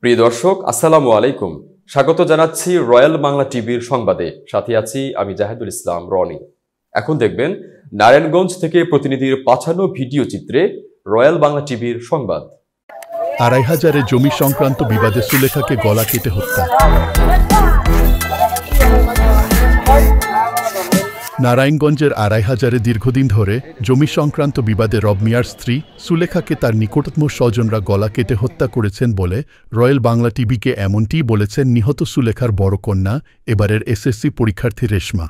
প্রিয় দর্শক, আসসালামু আলাইকুম। স্বাগত জানাচ্ছি রয়্যাল বাংলা টিভির সংবাদে। সাথে আছি আমি জাহিদুল ইসলাম রনি। এখন দেখবেন নারায়ণগঞ্জ থেকে প্রতিনিধির পাঠানো ভিডিও চিত্রে রয়্যাল বাংলা টিভির সংবাদ। ২৫০০ জমি সংক্রান্ত বিবাদে সুলেখাকে গলা কেটে হত্যা। নারায়ণগঞ্জের ২৫০০ দীর্ঘদিন ধরে জমি সংক্রান্ত বিবাদে রব মিয়ার স্ত্রী সুলেখাকে তার নিকটতম স্বজনরা গলা কেটে হত্যা করেছেন বলে রয়্যাল বাংলা টিভিকে এমনটিই বলেছেন নিহত সুলেখার বড় কন্যা, এবারের এসএসসি পরীক্ষার্থী রেশমা।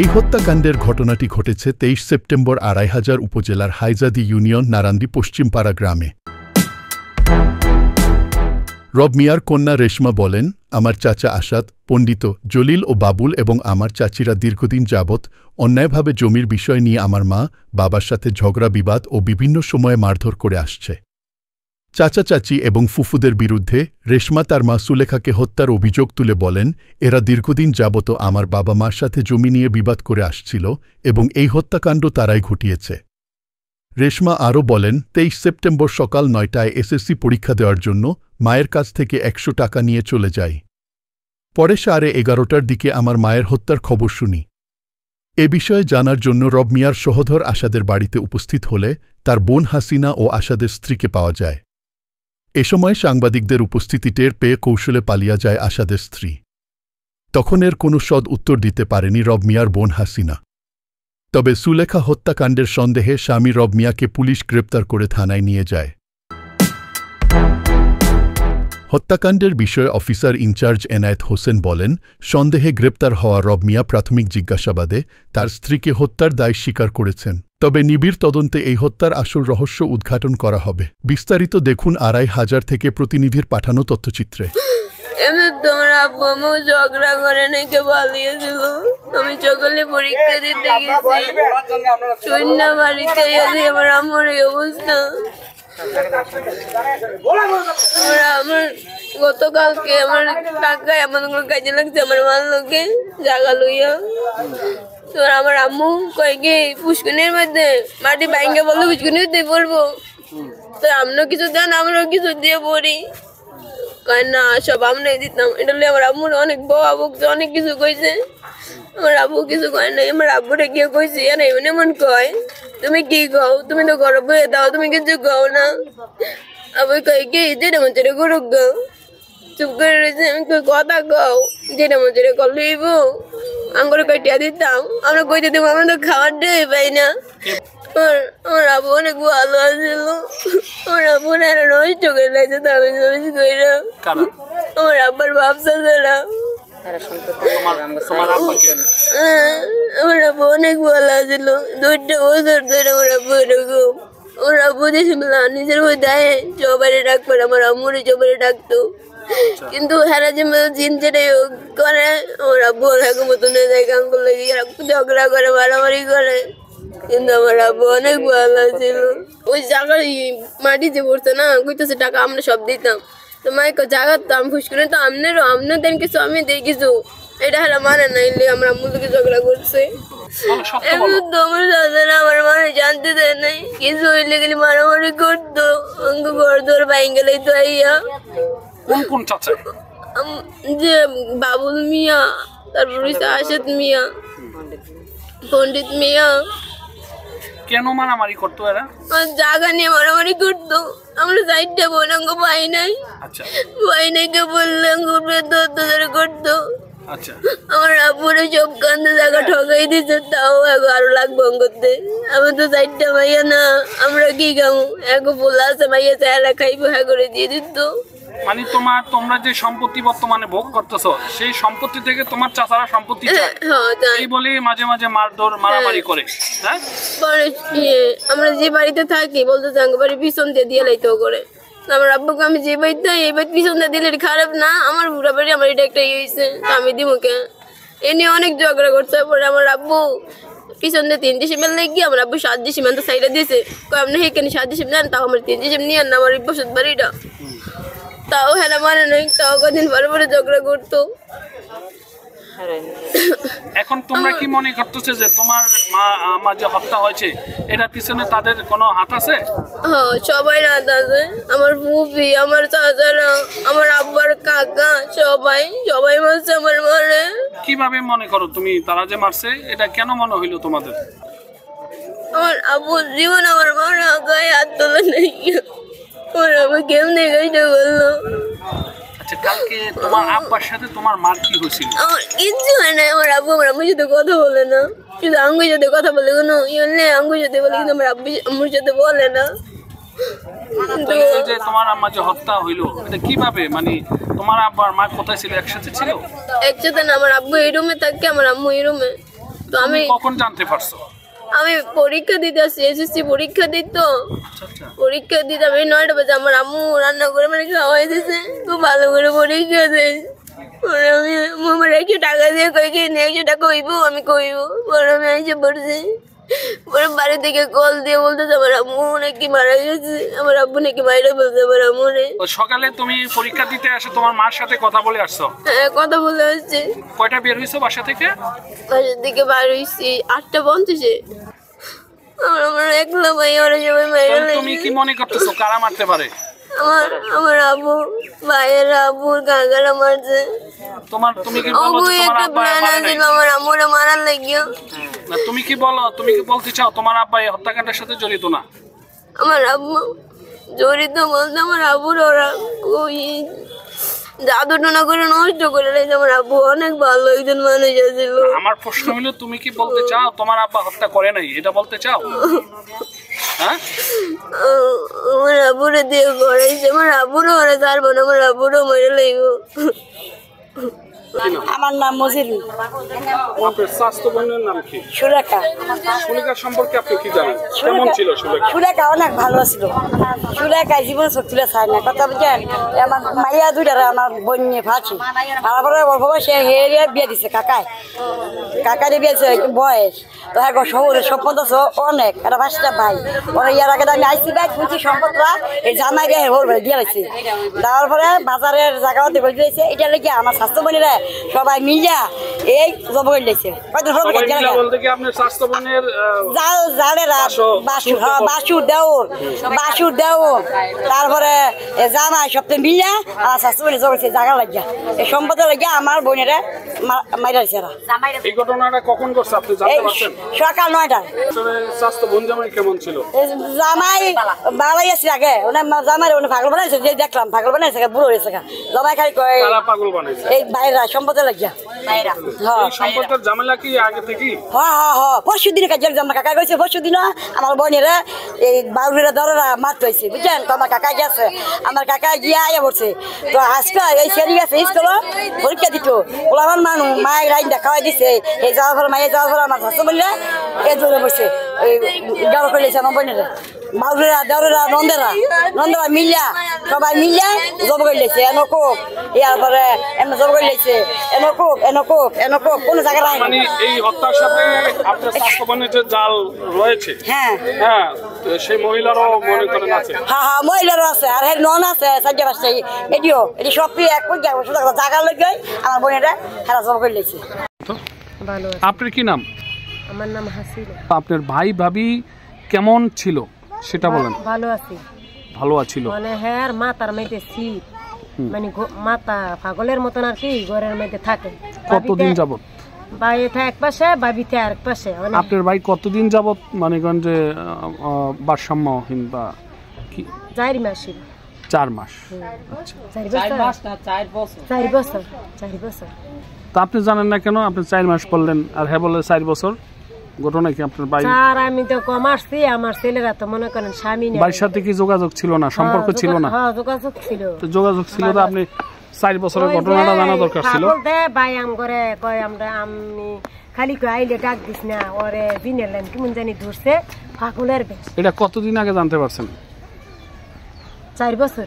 এই হত্যাকাণ্ডের ঘটনাটি ঘটেছে ২৩ সেপ্টেম্বর ২৫০০ উপজেলার হাইজাদি ইউনিয়ন নারান্দি পশ্চিমপাড়া গ্রামে। রব মিয়ার কন্যা রেশমা বলেন, আমার চাচা আসাদ, পণ্ডিত জলিল ও বাবুল এবং আমার চাচিরা দীর্ঘদিন যাবৎ অন্যায়ভাবে জমির বিষয় নিয়ে আমার মা বাবার সাথে ঝগড়া বিবাদ ও বিভিন্ন সময়ে মারধর করে আসছে। চাচা চাচি এবং ফুফুদের বিরুদ্ধে রেশমা তার মা সুলেখাকে হত্যার অভিযোগ তুলে বলেন, এরা দীর্ঘদিন যাবত আমার বাবা মার সাথে জমি নিয়ে বিবাদ করে আসছিল এবং এই হত্যাকাণ্ড তারাই ঘটিয়েছে। রেশমা আরও বলেন, ২৩ সেপ্টেম্বর সকাল ৯টায় এসএসসি পরীক্ষা দেওয়ার জন্য মায়ের কাছ থেকে ১০০ টাকা নিয়ে চলে যাই। পরে ১১:৩০টার দিকে আমার মায়ের হত্যার খবর শুনি। এ বিষয়ে জানার জন্য রব মিয়ার সহোদর আসাদের বাড়িতে উপস্থিত হলে তার বোন হাসিনা ও আসাদের স্ত্রীকে পাওয়া যায়। এ সময় সাংবাদিকদের উপস্থিতি টের পেয়ে কৌশলে পালিয়ে যায় আসাদের স্ত্রী। তখন এর কোনো সদ উত্তর দিতে পারেনি রব মিয়ার বোন হাসিনা। তবে সুলেখা হত্যাকাণ্ডের সন্দেহে স্বামী রব মিয়াকে পুলিশ গ্রেপ্তার করে থানায় নিয়ে যায়। হত্যাকাণ্ডের বিষয়ে অফিসার ইনচার্জ এনায়েত হোসেন বলেন, সন্দেহে গ্রেপ্তার হওয়া রব মিয়া প্রাথমিক জিজ্ঞাসাবাদে তার স্ত্রীকে হত্যার দায় স্বীকার করেছেন। তবে নিবিড় তদন্তে এই হত্যার আসল রহস্য উদ্ঘাটন করা হবে। বিস্তারিত দেখুন ২৫০০ থেকে প্রতিনিধির পাঠানো তথ্যচিত্রে। তোমার আব্বু আম্মু ঝগড়া করে নাকি পালিয়েছিল। আমি সকালে পরীক্ষা দিতে গেছি, শূন্য বাড়িতে এসে আমার আম্মুর এই অবস্থা। আমার গতকালকে আমার টাকায় আমার কাজে লাগছে, আমার মার লোকে জাগা লইয়া। তোর আমার আম্মু কয় কি পুষ্কুনির মধ্যে মাটি ভাঙ্গে বললো পুষ্কুনিতে পড়বো, তো আমরাও কিছু দেন আমরাও কিছু দিয়ে পড়ি। কয় না সব আমরাই দিতাম। এটা আমার আম্মুর অনেক বউ বকছে, অনেক কিছু কইছে। আমার আব্বু কিছু কয় নাই। আমার আব্বুরে গিয়ে কইছি এমন এমন কয়, তুমি কি কও, তুমি তো ঘরে বয়ে দাও, তুমি কিছু কও না। আবার কয় কি যেটা মধ্যে গরুক গাও, চুপ করে রয়েছে। আমি কই কথা কও, যেটা মধ্যে কলইব আঙ্গুরে কয়টিয়া দিতাম, আমরা কইতে দেবো, আমরা তো খাওয়ার ডেই পাই না। আমার আব্বু অনেক ভালো আছিল, আমার আব্বু নষ্ট করে লাগছে। আমার আব্বার ব্যবসা ছাড়া আমার আব্বু অনেক ভালো আছিল। ২টা বছর ধরে আমার আব্বু এরকম। আমার আব্বু যে নিজের বই দেয় সবাই ডাকবার, আমার আম্মুরে সবাই ডাকতো। কিন্তু হেরা যে জিন যেটাই করে আমার আব্বু এখন মতন আঙ্গুল লাগে ঝগড়া করে, মারামারি করে। কিন্তু আমার আব্বু অনেক ভালো ছিল। ওই জায়গায় মাটি যে পড়তো না, কইতেছে টাকা আমরা সব দিতাম। তো মাইকে জায়গা তো আমি ফুসকুনে তো আমনে দেন কিছু, আমি দিই কিছু। এটা হারা মানে না, এলে আমার আম্মুর লোকে ঝগড়া করছে। তোমার দাদারা আমার মানে জানতে দেয় নাই, কিছু হইলে গেলে মারামারি করতো। অঙ্ক ঘর দোর বাইন গেলেই তো আইয়া যে বাবুল মিয়া, তারপর আসাদ মিয়া, পণ্ডিত মিয়া। কেন মারামারি করতো এরা? জায়গা নিয়ে মারামারি করতো। আমরা সাইডটা বোন অঙ্গ পাই নাই, পাই নাই কে বললে অঙ্গ করতো। আমার আব্বুরে সব কান্দে জায়গা ঠকাই দিচ্ছে, তাও ১১ লাখ বঙ্গতে। আমি তো সাইডটা মাইয়া না, আমরা কি খাবো? এক বলা আছে মাইয়া চেহারা খাইবো, হ্যাঁ করে দিয়ে দিত। মানে তোমরা যে সম্পত্তি বর্তমানে ভোগ করতেছো, সেই সম্পত্তি থেকে তোমার চাচারা সম্পত্তি এই বলে মাঝে মাঝে মারধর মারামারি করে। হ্যাঁ, পরে আমরা যে বাড়িতে থাকি বলতে চাঙ্গ বাড়ি পিছন দিয়ে লাইতো করে। আমার আব্বুকে আমি যে বাড়িতে এই বাড়ি পিছন দিয়ে দিলে খারাপ না, আমার বুড়া বাড়ি আমার এটা একটা হয়েছে, আমি দিমুকে এ নিয়ে অনেক ঝগড়া করছে। পরে আমার আব্বু পিছন দিয়ে ৩ ডিসেম্বর লেগে আমার আব্বু ৭ ডিসেম্বর তো সাইডে দিয়েছে। আপনি সেখানে ৭ ডিসেম্বর নেন, তাও আমার ৩ ডিসেম্বর নিয়ে না, আমার বসত বাড়িটা তাও হেলা মানে নাই। তাও কদিন পরে পরে ঝগড়া করতো। এখন তোমরা কি মনে করতেছো যে তোমার মা আমার যে হত্যা হয়েছে এটার পিছনে তাদের কোনো হাত আছে? হ্যাঁ, সবাই হাত আছে। আমার ফুফি, আমার চাচারা, আমার আব্বার কাকা, সবাই মারছে আমার মারে। কিভাবে মনে করো তুমি তারা যে মারছে, এটা কেন মনে হইলো তোমাদের? আমার আব্বু জীবন আমার মারা গায়ে হাত তোলা নেই, আমার আব্বু কেমনে গাইতে বললো। আচ্ছা, কালকে তোমার আব্বার সাথে তোমার মার কি হয়েছিল? আমার কিচ্ছু হয় না। আমার আব্বু আমার আম্মুর সাথে কথা বলে না, শুধু আঙ্গুর সাথে কথা বলে, কোনো ইয়ে আঙ্গুর সাথে বলে, কিন্তু আমার আম্মুর সাথে বলে না। যে তোমার আম্মা যে হত্যা হইলো এটা কিভাবে, মানে তোমার আব্বার মা কোথায় ছিল? একসাথে ছিল? একসাথে না, আমার আব্বু এই রুমে থাকে, আমার আম্মু এই রুমে। তো আমি কখন জানতে পারছো? আমি পরীক্ষা দিতে আসছি, এসএসসি পরীক্ষা দিত। পরীক্ষা দিতে আমি 9টা বাজে আমার আম্মু রান্না করে মানে খাওয়াই দিয়েছে, খুব ভালো করে পরীক্ষা দেয়। পরে আমি আমার 100 টাকা দিয়ে কয়েক 100 টাকা হইব, আমি কইব। পরে আমি এসে পড়ছি। পরে বাড়ি থেকে কল দিয়ে বলতেছে আমার আম্মু নাকি মারা গেছে, আমার আব্বু নাকি মারা বলছে আমার আম্মু রে। সকালে তুমি পরীক্ষা দিতে আসো, তোমার মার সাথে কথা বলে আসছো? হ্যাঁ, কথা বলে আসছে। কয়টা বের হইছো বাসা থেকে? বাসা থেকে বার হইছি 8:50-এ। আমার একলা ভাই, ওরা সবাই মারা লাগে। তুমি কি মনে করতেছো কারা মারতে পারে? আমার আব্বু, ভাইয়ের আব্বু, কাকারা মারছে। তুমি কি বলো তোমার আব্বা মারা নাই? আমার আম্মুরে মারার লাগিও। না, তুমি কি বলো, তুমি কি বলতে চাও তোমার আব্বা এই হত্যাকাণ্ডের সাথে জড়িত না? আমার আব্বু জড়িত বলতে আমার আব্বুর ওরা ওই জাদু টোনা করে নষ্ট করে রেখেছে। আমার আব্বু অনেক ভালো একজন মানুষ ছিল। আমার প্রশ্ন হলো, তুমি কি বলতে চাও তোমার আব্বা হত্যা করে নাই, এটা বলতে চাও? হ্যাঁ, আমার আব্বুরে দিয়ে করাইছে, আমার আব্বুরও ওরা ছাড়বো না, আমার আব্বুরও মরে লাগবো। আমার নাম মজিরুল। আপনার স্বাস্থ্য বোনের নাম কি? সুলেখা। সুলেখা সম্পর্কে আপনি কি জানেন? কেমন ছিল সুলেখা? সুলেখা অনেক ভালো ছিল। সুলেখা জীবন তুলে চায় না, কথা বুঝছেন? আমার মাইয়া দুইটা আমার বোন নিয়ে ফাঁসি, তারপরে অল্প বয়সে হেরিয়ে বিয়ে দিছে কাকায়। কাকারে বিয়ে দিছে বয়স তো হ্যাঁ, শহরে সম্পদ আছে অনেক, একটা 5টা ভাই। ওরা ইয়ার আগে আমি আইসি ভাই শুনছি সম্পদরা এই জামাই রে ওর দিয়ে রাখছে। দেওয়ার পরে বাজারের জায়গাও দিয়ে দিয়েছে। এটা লেগে আমার স্বাস্থ্য বোনেরা সবাই মিলিয়া এই জব করে দিয়েছে। বাসুর দেওর তারপরে জামাই সপ্তাহে মিলিয়া আমার স্বাস্থ্য বোনের জব জায়গা লাগিয়া এই সম্পদের লাগিয়া আমার বোনেরা মাইরা দিছে। এই ঘটনাটা কখন করছে আপনি জানতে পারছেন? সকাল 9টায়। স্বাস্থ্য বোন জামাই কেমন ছিল? জামাই ভালোই আছে আগে, জামাই পাগল বানাইছে, যে দেখলাম পাগল বানাইছে, বুড়ো হয়েছে। জামাই খালি পাগল বানাইছে এই বাইরা সম্পদে লাগিয়া। সম্পদের ঝামেলা কি আগে থেকে? পরশু দিনে কাজ আমার কাকা গেছে, পরশু দিন আমার বোনেরা এই বাউরিরা দররা মারতে হয়েছে, বুঝছেন? তো আমার কাকা গেছে, আমার কাকা গিয়ে আয়া পড়ছে। তো আজকে এই সেরি গেছে স্কুল পরীক্ষা দিত, ওলা আমার মানুষ মায়ের রাইন দেখাওয়াই দিছে। এই যাওয়ার পর মায়ের যাওয়ার পর আমার শাশু বললে এই দূরে বসে গাড়ো করে আমার বোনেরা বাউরিরা দররা নন্দেরা মিলিয়া সবাই মিলিয়া জব করে লেছে। এনকোক ইয়ারপরে এমন জব করে লেছে, এনকোক কোন জায়গায় নাই। মানে এই হত্যার সাথে আপনার স্বাস্থ্য বোনের যে জাল রয়েছে, হ্যাঁ হ্যাঁ, সেই মহিলারও মনে করেন আছে? হ্যাঁ, মহিলারও আছে, আর এর নন আছে 4-5টা। এটি সব এক জায়গা লগে আমার বোনেরা হেরা জব করে লেছে। আপনার কি নাম? আমার নাম হাসিনা। আপনার ভাই ভাবি কেমন ছিল সেটা বলেন। ভালো আছি। ভালো আছিল মানে হ্যাঁ, মাথার মধ্যে শীত, মানে মাথা পাগলের মতন আর কি ঘরের মধ্যে থাকে। কতদিন যাবত? বাইরে এক পাশে, বাবিতে আরেক পাশে। আপনার ভাই কতদিন যাবত মানে যে ভারসাম্যহীন বা কি? 4 মাস। 4 মাস। আচ্ছা, 4 বছর। তা আপনি জানেন না কেন? আপনি 4 মাস বললেন, আর হ্যাঁ বলে 4 বছর। ঘটনা কি আপনার ভাই? স্যার আমি তো কম আসছি, আমার ছেলেরা তো মনে করেন স্বামী নেই। ভাইয়ের সাথে কি যোগাযোগ ছিল না, সম্পর্ক ছিল না? হ্যাঁ, যোগাযোগ ছিল। তো যোগাযোগ ছিল তো আপনি 4 বছরের ঘটনাটা জানা দরকার ছিল। বলতে ভাই আম করে কয় আমি খালি কই আইলে ডাক দিস না, ওরে দিনেলেন কেমন জানি ধরছে পাগলের বেশ। এটা কতদিন আগে জানতে পারছেন? 4 বছর।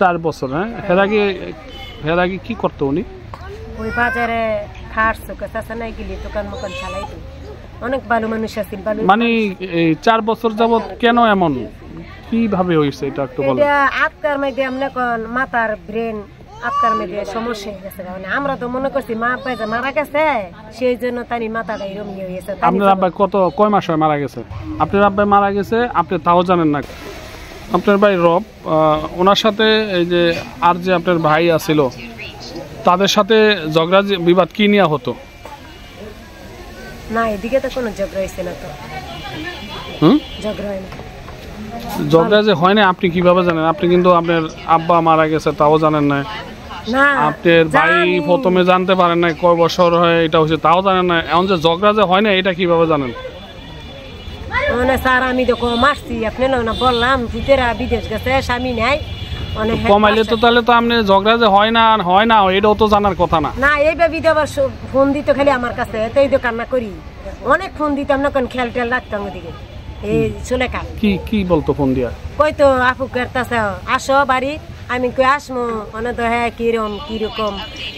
4 বছর। হ্যাঁ, এর আগে কি করতো উনি? ওই বাজারে ফার্স কাছে নাই গেলি দোকান মোকান চালাইতো, অনেক ভালো মানুষ আছিল। মানে এই 4 বছর যাবত কেন এমন কিভাবে হইছে এটা একটু বলেন। এটা আত্মার মধ্যে আমনে কোন মাথার ব্রেন আপনার মেয়েদের সমস্যা হয়ে গেছে। মানে আমরা তো মনে করছি মা আব্বা যে মারা গেছে সেই জন্য তানি মাথাটা এরকম হয়ে গেছে। আপনার আব্বা কয় মাস হয় মারা গেছে? আপনার আব্বা মারা গেছে আপনি তাও জানেন না। আপনার ভাই রব, ওনার সাথে এই যে আর যে আপনার ভাই আছিল তাদের সাথে ঝগড়া বিবাদ কি নিয়ে হতো? না, এদিকে তো কোনো ঝগড়া হয়েছে না। তো ঝগড়া হয় না। ঝগড়া যে হয় না আপনি কিভাবে জানেন? আপনি কিন্তু আপনার আব্বা মারা গেছে তাও জানেন না। আপনার ভাই প্রথমে জানতে পারেন না কয় বছর হয় এটা হচ্ছে তাও জানেন না। এখন যে ঝগড়া যে হয় না এটা কিভাবে জানেন? মানে স্যার আমি তো কম আসছি, আপনি না বললাম ভিতরে বিদেশ গেছে, স্বামী নাই। কমাইলে তো তাহলে তো আপনি ঝগড়া যে হয় না এটাও তো জানার কথা না। না, এইভাবে আবার ফোন দিত খালি আমার কাছে, এতই তো কান্না করি। অনেক ফোন দিতাম না, কোন খেয়াল টেয়াল রাখতাম ওদিকে। এই চলে কাল কি বলতো ফোন দিয়া? কই তো আপু করতেছে আসো বাড়ি। আমি কই আসমো, অনেক তো হ্যাঁ কিরকম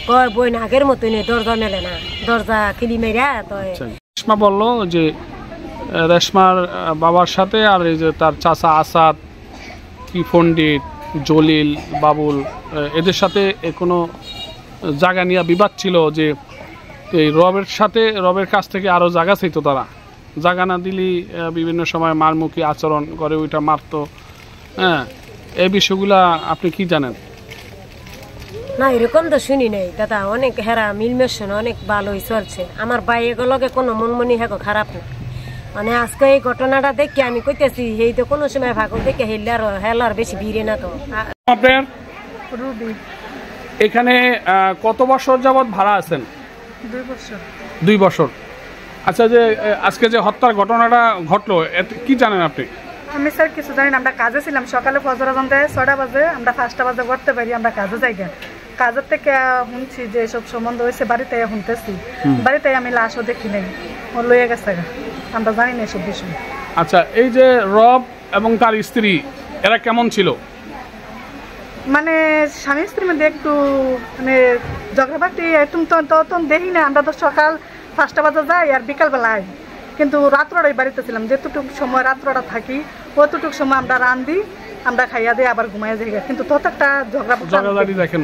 কয় বই না আগের মতোই নেই, দরজা মেলে না, দরজা কিলি মেরা। তো রেশমা বললো যে রেশমার বাবার সাথে আর এই যে তার চাচা আসাদ, কি পণ্ডিত, জলিল, বাবুল এদের সাথে কোনো জায়গা নিয়ে বিবাদ ছিল যে এই রবের কাছ থেকে আরও জায়গা চাইত। তারা জায়গা না দিলে বিভিন্ন সময় মারমুখী আচরণ করে, ওইটা মারতো। হ্যাঁ, এই বিষয়গুলা আপনি কি জানেন? না, এরকম তো শুনি নাই দাদা। অনেক হেরা মিলমেশন অনেক ভালোই চলছে। আমার ভাই এগুলোকে কোনো মনমনি হ্যাঁ খারাপ না। মানে আজকে এই ঘটনাটা দেখে আমি কইতেছি এই তো কোনো সময় ভাগল দেখে হেলার বেশি ভিড়ে না। তো আপনার এখানে কত বছর যাবত ভাড়া আছেন? 2 বছর। 2 বছর। আচ্ছা, যে আজকে যে হত্যার ঘটনাটা ঘটলো কি জানেন আপনি? আমি স্যার কিছু জানি না। আমরা কাজে ছিলাম, সকালে ফজর আজান দেয় 6টা বাজে, আমরা 5টা বাজে করতে পারি। আমরা কাজে যাই, কাজের থেকে শুনছি যে সব সম্বন্ধ হয়েছে, বাড়িতে শুনতেছি। বাড়িতে আমি লাশও দেখি নাই, ও লইয়া গেছে, আমরা জানি না এসব বিষয়। আচ্ছা, এই যে রব এবং তার স্ত্রী এরা কেমন ছিল? মানে স্বামী স্ত্রীর মধ্যে একটু মানে ঝগড়াবাটি তখন দেখি না। আমরা তো সকাল 5টা বাজে যাই আর বিকালবেলায়, কিন্তু রাত্রটাই বাড়িতে ছিলাম। যেতটুকু সময় রাত্রটা থাকি অতটুকু সময় আমরা রান্ধি, আমরা খাইয়া দিয়ে আবার ঘুমাইয়া যাই, কিন্তু তত একটা ঝগড়া দেখেন।